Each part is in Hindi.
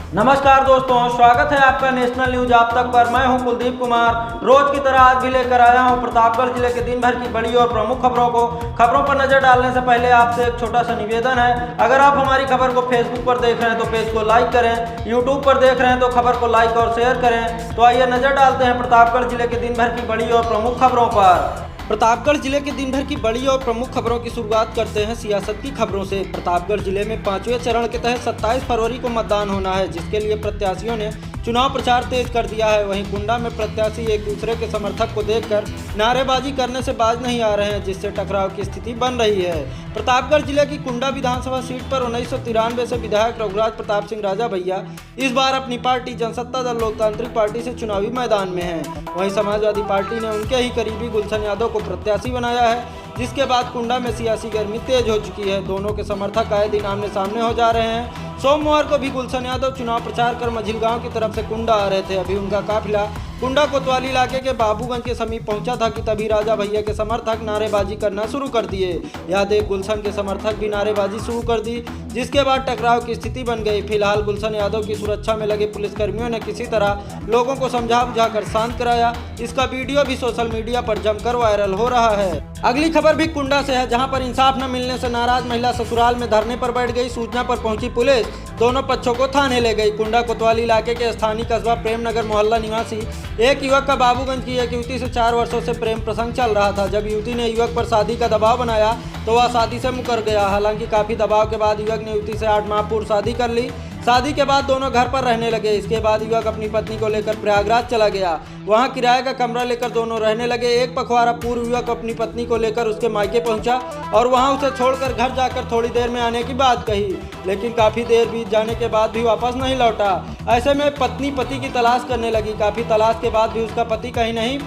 नमस्कार दोस्तों, स्वागत है आपका नेशनल न्यूज आप तक पर। मैं हूं कुलदीप कुमार। रोज की तरह आज भी लेकर आया हूं प्रतापगढ़ जिले के दिन भर की बड़ी और प्रमुख खबरों पर नजर डालने से पहले आपसे एक छोटा सा निवेदन है। अगर आप हमारी खबर को फेसबुक पर देख रहे हैं तो पेज को लाइक करें, यूट्यूब पर देख रहे हैं तो खबर को लाइक और शेयर करें। तो आइए नजर डालते हैं प्रतापगढ़ जिले के दिन भर की बड़ी और प्रमुख खबरों पर। प्रतापगढ़ जिले के दिन भर की बड़ी और प्रमुख खबरों की शुरुआत करते हैं सियासत की खबरों से। प्रतापगढ़ जिले में 5वें चरण के तहत 27 फरवरी को मतदान होना है, जिसके लिए प्रत्याशियों ने चुनाव प्रचार तेज कर दिया है। वहीं कुंडा में प्रत्याशी एक दूसरे के समर्थक को देखकर नारेबाजी करने से बाज नहीं आ रहे हैं, जिससे टकराव की स्थिति बन रही है। प्रतापगढ़ जिले की कुंडा विधानसभा सीट पर 1993 से विधायक रघुराज प्रताप सिंह राजा भैया इस बार अपनी पार्टी जनसत्ता दल लोकतांत्रिक पार्टी से चुनावी मैदान में है। वहीं समाजवादी पार्टी ने उनके ही करीबी गुलशन यादव को प्रत्याशी बनाया है, जिसके बाद कुंडा में सियासी गर्मी तेज हो चुकी है। दोनों के समर्थक आए दिन आमने सामने हो जा रहे हैं। सोमवार को भी गुलशन यादव चुनाव प्रचार कर मझिल गांव की तरफ से कुंडा आ रहे थे। अभी उनका काफिला कुंडा कोतवाली इलाके के बाबूगंज के समीप पहुंचा था कि तभी राजा भैया के समर्थक नारेबाजी करना शुरू कर दिए। यह देख गुलशन के समर्थक भी नारेबाजी शुरू कर दी, जिसके बाद टकराव की स्थिति बन गई। फिलहाल गुलशन यादव की सुरक्षा में लगे पुलिसकर्मियों ने किसी तरह लोगों को समझा बुझाकर शांत कराया। इसका वीडियो भी सोशल मीडिया पर जमकर वायरल हो रहा है। अगली खबर भी कुंडा से है, जहां पर इंसाफ न मिलने से नाराज महिला ससुराल में धरने पर बैठ गई। सूचना पर पहुंची पुलिस दोनों पक्षों को थाने ले गई। कुंडा कोतवाली इलाके के स्थानीय कस्बा प्रेमनगर मोहल्ला निवासी एक युवक का बाबूगंज की एक युवती से 4 वर्षों से प्रेम प्रसंग चल रहा था। जब युवती ने युवक पर शादी का दबाव बनाया तो वह शादी से मुकर गया। हालांकि काफी दबाव के बाद युवक ने युवती से 8 माह पूर्व शादी कर ली। शादी के बाद दोनों घर पर रहने लगे। इसके बाद युवक अपनी पत्नी को लेकर प्रयागराज चला गया। वहां किराए का कमरा लेकर दोनों रहने लगे। एक पखवाड़ा पूर्व युवक अपनी पत्नी को लेकर उसके मायके पहुंचा और वहां उसे छोड़कर घर जाकर थोड़ी देर में आने की बात कही, लेकिन काफी देर बीत जाने के बाद भी वापस नहीं लौटा। ऐसे में पत्नी पति की तलाश करने लगी। काफी तलाश के बाद भी उसका पति कहीं नहीं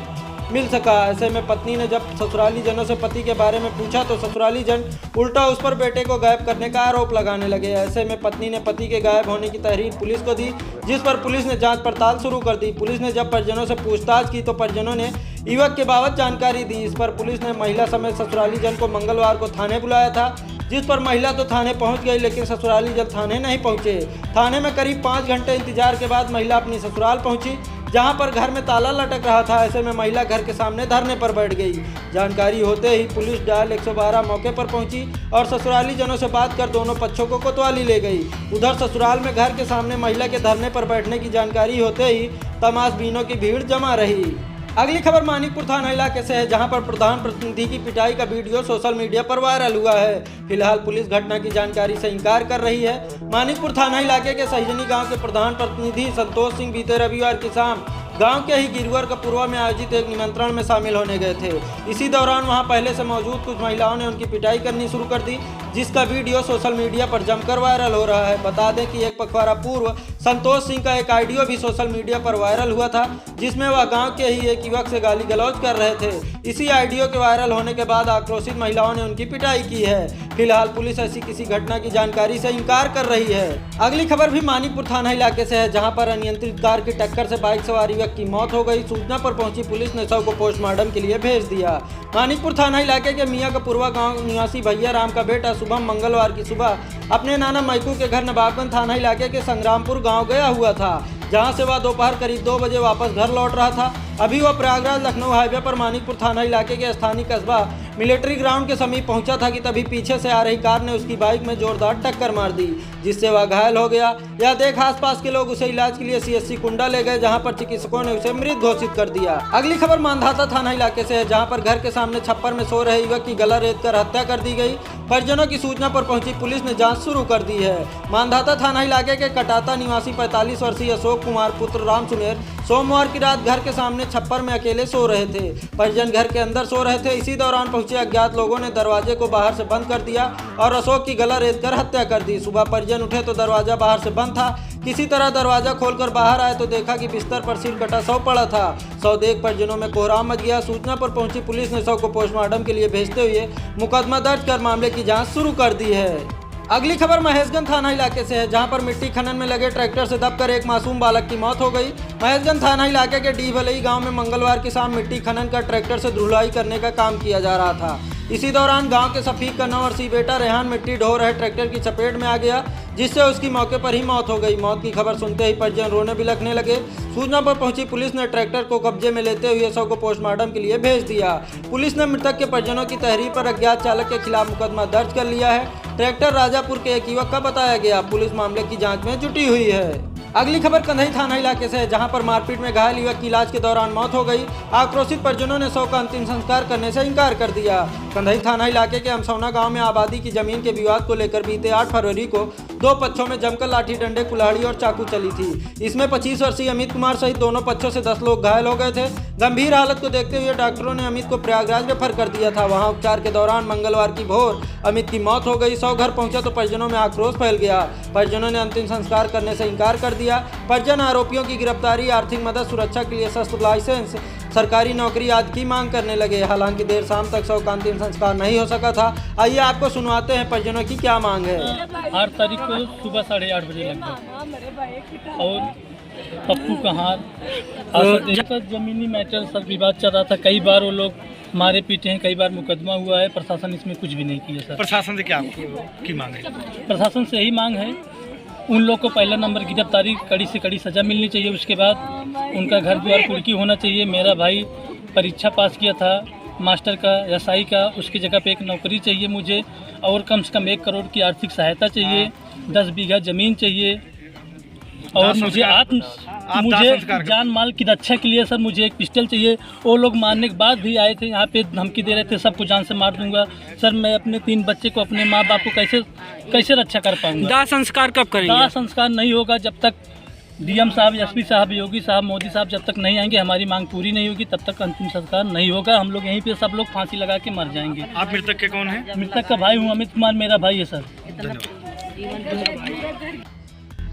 मिल सका। ऐसे में पत्नी ने जब ससुराली जनों से पति के बारे में पूछा तो ससुराली जन उल्टा उस पर बेटे को गायब करने का आरोप लगाने लगे। ऐसे में पत्नी ने पति के गायब होने की तहरीर पुलिस को दी, जिस पर पुलिस ने जांच पड़ताल शुरू कर दी। पुलिस ने जब परिजनों से पूछताछ की तो परिजनों ने युवक के बाबत जानकारी दी। इस पर पुलिस ने महिला समेत ससुराली जन को मंगलवार को थाने बुलाया था, जिस पर महिला तो थाने पहुंच गई, लेकिन ससुराली जन थाने नहीं पहुंचे। थाने में करीब 5 घंटे इंतजार के बाद महिला अपनी ससुराल पहुंची, जहां पर घर में ताला लटक रहा था। ऐसे में महिला घर के सामने धरने पर बैठ गई। जानकारी होते ही पुलिस डायल 112 मौके पर पहुंची और ससुराली जनों से बात कर दोनों पक्षों को कोतवाली ले गई। उधर ससुराल में घर के सामने महिला के धरने पर बैठने की जानकारी होते ही तमाशबीनों की भीड़ जमा रही। अगली खबर मानिकपुर थाना इलाके से है, जहां पर प्रधान प्रतिनिधि की पिटाई का वीडियो सोशल मीडिया पर वायरल हुआ है। फिलहाल पुलिस घटना की जानकारी से इंकार कर रही है। मानिकपुर थाना इलाके के सहीजनी गांव के प्रधान प्रतिनिधि संतोष सिंह बीते रविवार की शाम गांव के ही गिरवर कपुरवा में आयोजित एक निमंत्रण में शामिल होने गए थे। इसी दौरान वहां पहले से मौजूद कुछ महिलाओं ने उनकी पिटाई करनी शुरू कर दी, जिसका वीडियो सोशल मीडिया पर जमकर वायरल हो रहा है। बता दें कि एक पखवाड़ा पूर्व संतोष सिंह का एक ऑडियो भी सोशल मीडिया पर वायरल हुआ था, जिसमें वह गांव के ही एक युवक से गाली गलौज कर रहे थे। इसी ऑडियो के वायरल होने के बाद आक्रोशित महिलाओं ने उनकी पिटाई की है। फिलहाल पुलिस ऐसी किसी घटना की जानकारी से इंकार कर रही है। अगली खबर भी मानिकपुर थाना इलाके से है, जहां पर अनियंत्रित कार की टक्कर से बाइक सवार युवक की मौत हो गई। सूचना पर पहुंची पुलिस ने शव को पोस्टमार्टम के लिए भेज दिया। मानिकपुर थाना इलाके के मियां कपुरवा गांव निवासी भैया राम का बेटा शुभम मंगलवार की सुबह अपने नाना मैकू के घर नवाबगंज थाना इलाके के संग्रामपुर गांव गया हुआ था, जहां से वह दोपहर करीब 2 बजे वापस घर लौट रहा था। अभी वह प्रयागराज लखनऊ हाईवे पर मानिकपुर थाना इलाके के स्थानीय कस्बा मिलिट्री ग्राउंड के समीप पहुंचा था कि तभी पीछे से आ रही कार ने उसकी बाइक में जोरदार टक्कर मार दी, जिससे वह घायल हो गया। यह देख आसपास के लोग उसे इलाज के लिए सीएससी कुंडा ले गए, जहां पर चिकित्सकों ने उसे मृत घोषित कर दिया। अगली खबर मांधाता थाना इलाके से है, जहां पर घर के सामने छप्पर में सो रहे युवक की गला रेत कर हत्या कर दी गई। परिजनों की सूचना पर पहुंची पुलिस ने जांच शुरू कर दी है। मांधाता थाना इलाके के कटाता निवासी 45 वर्षीय अशोक कुमार पुत्र राम सुनेर सोमवार की रात घर के सामने छप्पर में अकेले सो रहे थे। परिजन घर के अंदर सो रहे थे। इसी दौरान पहुंचे अज्ञात लोगों ने दरवाजे को बाहर से बंद कर दिया और अशोक की गला रेत कर हत्या कर दी। सुबह परिजन उठे तो दरवाजा बाहर से बंद था। किसी तरह दरवाजा खोलकर बाहर आए तो देखा कि बिस्तर पर सिर कटा शव पड़ा था। शव देख परिजनों में कोहराम मच गया। सूचना पर पहुंची पुलिस ने शव को पोस्टमार्टम के लिए भेजते हुए मुकदमा दर्ज कर मामले की जांच शुरू कर दी है। अगली खबर महेशगंज थाना इलाके से है, जहां पर मिट्टी खनन में लगे ट्रैक्टर से दबकर एक मासूम बालक की मौत हो गई। महेशगंज थाना इलाके के डी भलई गांव में मंगलवार की शाम मिट्टी खनन का ट्रैक्टर से धुलाई करने का काम किया जा रहा था। इसी दौरान गांव के सफीक का 9 वर्षीय बेटा रेहान मिट्टी ढो रहे ट्रैक्टर की चपेट में आ गया, जिससे उसकी मौके पर ही मौत हो गई। मौत की खबर सुनते ही परिजन रोने बिलखने लगे। सूचना पर पहुंची पुलिस ने ट्रैक्टर को कब्जे में लेते हुए शव को पोस्टमार्टम के लिए भेज दिया। पुलिस ने मृतक के परिजनों की तहरीर पर अज्ञात चालक के खिलाफ मुकदमा दर्ज कर लिया है। ट्रैक्टर राजापुर के एक युवक का बताया गया। पुलिस मामले की जांच में जुटी हुई है। अगली खबर कंधई थाना इलाके से है, जहां पर मारपीट में घायल युवक की इलाज के दौरान मौत हो गई। आक्रोशित परिजनों ने शव का अंतिम संस्कार करने से इनकार कर दिया। कंधई थाना इलाके के अमसौना गांव में आबादी की जमीन के विवाद को लेकर बीते 8 फरवरी को 2 पक्षों में जमकर लाठी डंडे, कुल्हाड़ी और चाकू चली थी। इसमें 25 वर्षीय अमित कुमार सहित दोनों पक्षों से 10 लोग घायल हो गए थे। गंभीर हालत को देखते हुए डॉक्टरों ने अमित को प्रयागराज रेफर कर दिया था। वहां उपचार के दौरान मंगलवार की भोर अमित की मौत हो गई। शव घर पहुंचा तो परिजनों में आक्रोश फैल गया। परिजनों ने अंतिम संस्कार करने से इनकार कर दिया। परिजन आरोपियों की गिरफ्तारी, आर्थिक मदद, सुरक्षा के लिए शस्त्र लाइसेंस, सरकारी नौकरी आदि की मांग करने लगे। हालांकि देर शाम तक शव का अंतिम संस्कार नहीं हो सका था। आइए आपको सुनवाते हैं परिजनों की क्या मांग है। 8 तारीख को सुबह 8:30 बजे लगभग और पप्पू कहार जमीनी मैटर सब विवाद चल रहा था। कई बार वो लोग मारे पीटे हैं, कई बार मुकदमा हुआ है। प्रशासन इसमें कुछ भी नहीं किया सर। प्रशासन से क्या की मांग है? प्रशासन से यही मांग है, उन लोग को पहला नंबर गिरफ्तारी, कड़ी से कड़ी सज़ा मिलनी चाहिए। उसके बाद उनका घर द्वार कुर्की होना चाहिए। मेरा भाई परीक्षा पास किया था मास्टर का, एसआई का, उसकी जगह पे एक नौकरी चाहिए मुझे और कम से कम 1 करोड़ की आर्थिक सहायता चाहिए, 10 बीघा ज़मीन चाहिए और मुझे जान माल की रक्षा के लिए सर मुझे एक पिस्टल चाहिए। वो लोग मारने के बाद भी आए थे, यहाँ पे धमकी दे रहे थे सबको जान से मार दूंगा। सर मैं अपने 3 बच्चे को, अपने माँ बाप को कैसे रक्षा कर पाऊंगा? दाह संस्कार कब करेंगे? दाह संस्कार नहीं होगा जब तक डीएम साहब, एसपी साहब, योगी साहब, मोदी साहब जब तक नहीं आएंगे, हमारी मांग पूरी नहीं होगी, तब तक अंतिम संस्कार नहीं होगा। हम लोग यहीं पे सब लोग फांसी लगा के मर जाएंगे। आप मृतक के कौन है? मृतक का भाई हूँ, अमित कुमार मेरा भाई है सर।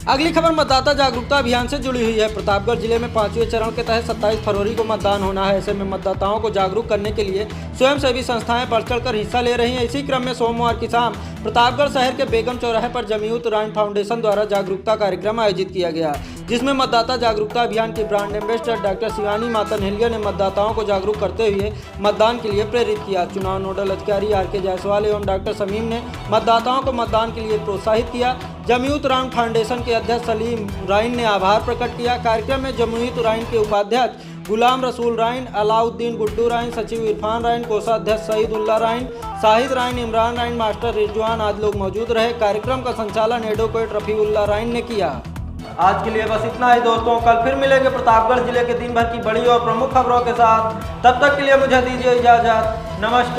अगली खबर मतदाता जागरूकता अभियान से जुड़ी हुई है। प्रतापगढ़ जिले में 5वें चरण के तहत 27 फरवरी को मतदान होना है। ऐसे में मतदाताओं को जागरूक करने के लिए स्वयंसेवी संस्थाएं बढ़ चढ़कर हिस्सा ले रही हैं। इसी क्रम में सोमवार की शाम प्रतापगढ़ शहर के बेगम चौराहे पर जमीयत उराइन फाउंडेशन द्वारा जागरूकता कार्यक्रम आयोजित किया गया, जिसमें मतदाता जागरूकता अभियान की brand ambassador doctor Shivani Matanhelia ने मतदाताओं को जागरूक करते हुए मतदान के लिए प्रेरित किया। चुनाव नोडल अधिकारी आर.के. जायसवाल एवं डॉक्टर समीम ने मतदाताओं को मतदान के लिए प्रोत्साहित किया। जमीयत उराइन फाउंडेशन के अध्यक्ष सलीम राइन ने आभार प्रकट किया। कार्यक्रम में जमीयत उराइन के उपाध्यक्ष गुलाम रसूल राइन, अलाउद्दीन गुड्डू राइन, सचिव इरफान राइन, कोषाध्यक्ष सईदुल्ला राइन, शाहिद राइन, इमरान राइन, मास्टर रिजवान आदि लोग मौजूद रहे। कार्यक्रम का संचालन एडवोकेट रफीउल्लाह राइन ने किया। आज के लिए बस इतना ही दोस्तों। कल फिर मिलेंगे प्रतापगढ़ जिले के दिन भर की बड़ी और प्रमुख खबरों के साथ। तब तक के लिए मुझे दीजिए इजाजत। नमस्कार।